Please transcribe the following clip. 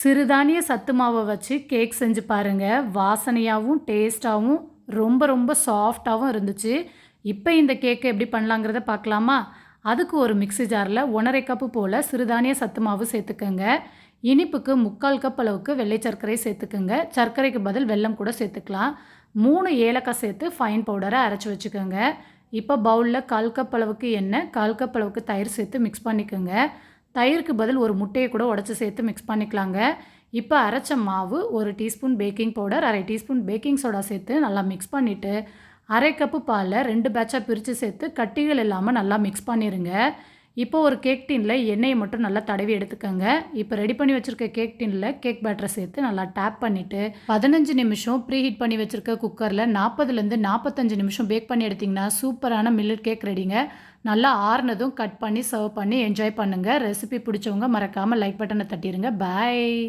சிறுதானிய சத்து மாவை வச்சு கேக் செஞ்சு பாருங்க. வாசனையாவும், டேஸ்ட்டாவும் ரொம்ப ரொம்ப சாஃப்ட்டாவும் இருந்துச்சு. இப்ப இந்த கேக்க எப்படி பண்ணலாங்கிறத பார்க்கலாமா? அதுக்கு ஒரு மிக்ஸி ஜார்ல 1 1/2 கப்பு போல சிறுதானிய சத்து மாவு சேர்த்துக்கங்க. இனிப்புக்கு 3/4 கப் அளவுக்கு வெள்ளை சர்க்கரை சேர்த்துக்கங்க. சர்க்கரைக்கு பதில் வெல்லம் கூட சேர்த்துக்கலாம். 3 ஏலக்காய் சேர்த்து ஃபைன் பவுடரா அரைச்சு வச்சுக்கோங்க. இப்போ பவுல்ல 1/4 கப் அளவுக்கு எண்ணெய், 1/4 கப் அளவுக்கு தயிர் சேர்த்து மிக்ஸ் பண்ணிக்கோங்க. தயிருக்கு பதில் ஒரு முட்டையை கூட உடைச்சு சேர்த்து மிக்ஸ் பண்ணிக்கலாங்க. இப்போ அரைச்ச மாவு 1 teaspoon baking powder, 1/2 teaspoon baking soda சேர்த்து நல்லா மிக்ஸ் பண்ணிவிட்டு 1/2 கப்பு பாலில் 2 பேட்சாக பிரித்து சேர்த்து கட்டிகள் இல்லாமல் நல்லா மிக்ஸ் பண்ணிடுங்க. இப்போ ஒரு கேக் டின்ல எண்ணெயை மட்டும் நல்லா தடவி எடுத்துக்கோங்க. இப்போ ரெடி பண்ணி வச்சுருக்க கேக் டின்ல கேக் பேட்டரை சேர்த்து நல்லா டேப் பண்ணிவிட்டு 15 நிமிஷம் ப்ரீ ஹீட் பண்ணி வச்சுருக்க குக்கரில் 40லேருந்து 45 நிமிஷம் பேக் பண்ணி எடுத்திங்கன்னா சூப்பரான மில்லட் கேக் ரெடிங்க. நல்லா ஆறுனதும் கட் பண்ணி சர்வ் பண்ணி என்ஜாய் பண்ணுங்கள். ரெசிபி பிடிச்சவங்க மறக்காமல் லைக் பட்டனை தட்டிடுங்க. பாய்.